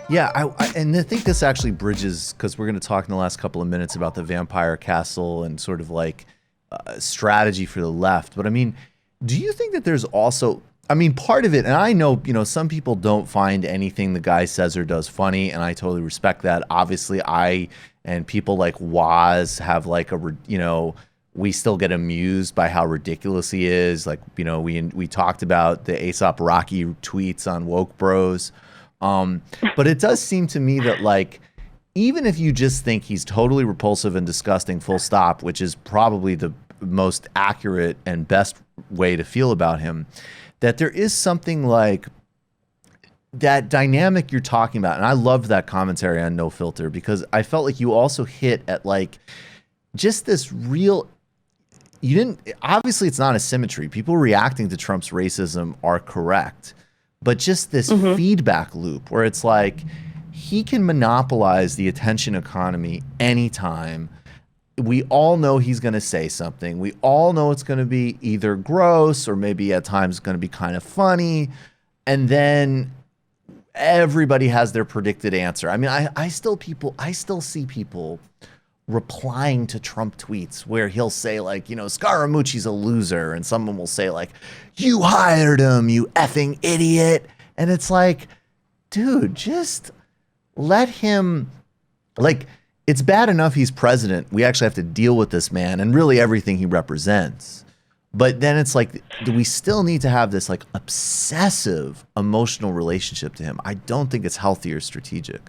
Yeah, and I think this actually bridges, because we're going to talk in the last couple of minutes about the vampire castle and sort of like strategy for the left. But I mean, do you think that there's also, I mean, part of it, and I know, some people don't find anything the guy says or does funny, and I totally respect that. Obviously, I and people like Waz have like we still get amused by how ridiculous he is. Like, we talked about the Aesop Rocky tweets on Woke Bros. But it does seem to me that, like, even if you just think he's totally repulsive and disgusting, full stop, which is probably the most accurate and best way to feel about him, that there is something like that dynamic you're talking about. And I loved that commentary on No Filter, because I felt like you also hit at like just this real, obviously it's not a symmetry. People reacting to Trump's racism are correct. But just this feedback loop where it's like he can monopolize the attention economy anytime. We all know he's going to say something. We all know it's going to be either gross or maybe at times going to be kind of funny. And then everybody has their predicted answer. I mean, I still see people replying to Trump tweets where he'll say like, Scaramucci's a loser, and someone will say like, you hired him, you effing idiot. And it's like, dude, just let him, like, it's bad enough he's president. We actually have to deal with this man and really everything he represents. But then it's like, do we still need to have this like obsessive emotional relationship to him? I don't think it's healthy or strategic.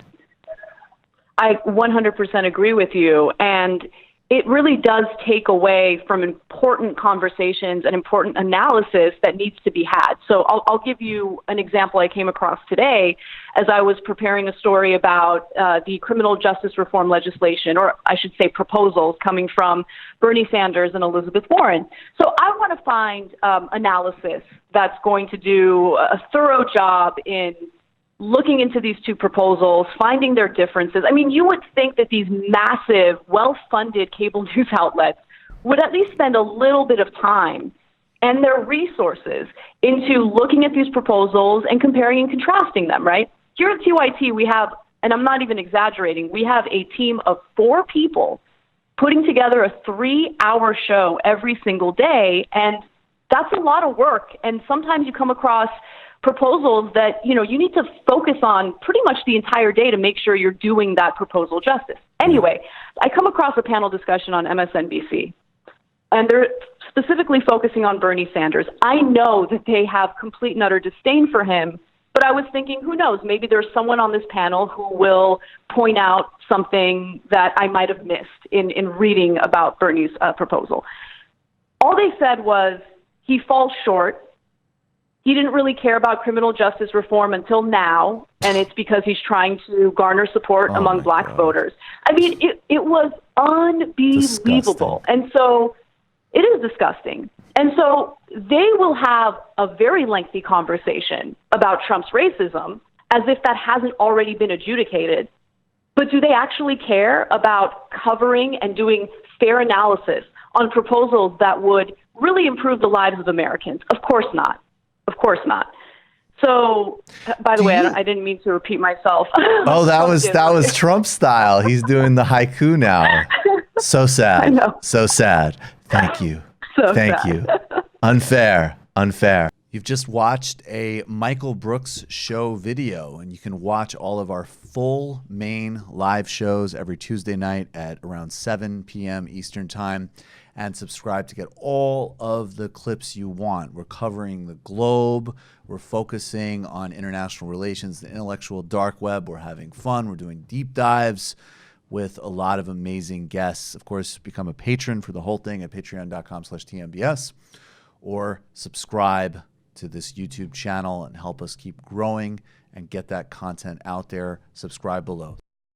I 100% agree with you. And it really does take away from important conversations and important analysis that needs to be had. So I'll give you an example I came across today as I was preparing a story about the criminal justice reform legislation, or I should say proposals coming from Bernie Sanders and Elizabeth Warren. So I want to find analysis that's going to do a thorough job in looking into these two proposals, finding their differences. I mean, you would think that these massive, well-funded cable news outlets would at least spend a little bit of time and their resources into looking at these proposals and comparing and contrasting them, right? Here at TYT, we have, and I'm not even exaggerating, we have a team of 4 people putting together a 3-hour show every single day, and that's a lot of work. And sometimes you come across proposals that, you need to focus on pretty much the entire day to make sure you're doing that proposal justice. Anyway, I come across a panel discussion on MSNBC, and they're specifically focusing on Bernie Sanders. I know that they have complete and utter disdain for him, but I was thinking, who knows, maybe there's someone on this panel who will point out something that I might have missed in reading about Bernie's proposal. All they said was he falls short. He didn't really care about criminal justice reform until now, and it's because he's trying to garner support among Black voters. I mean, it was unbelievable. Disgusting. And so it is disgusting. And so they will have a very lengthy conversation about Trump's racism as if that hasn't already been adjudicated. But do they actually care about covering and doing fair analysis on proposals that would really improve the lives of Americans? Of course not. Of course not. So, by the way, I didn't mean to repeat myself. Oh, that was Trump style. He's doing the haiku now. So sad. I know. So sad. Thank you. Thank you. Unfair. You've just watched a Michael Brooks show video, and you can watch all of our full main live shows every Tuesday night at around 7 p.m. Eastern Time, and subscribe to get all of the clips you want. We're covering the globe. We're focusing on international relations, the intellectual dark web. We're having fun. We're doing deep dives with a lot of amazing guests. Of course, become a patron for the whole thing at patreon.com/TMBS, or subscribe to this YouTube channel and help us keep growing and get that content out there. Subscribe below.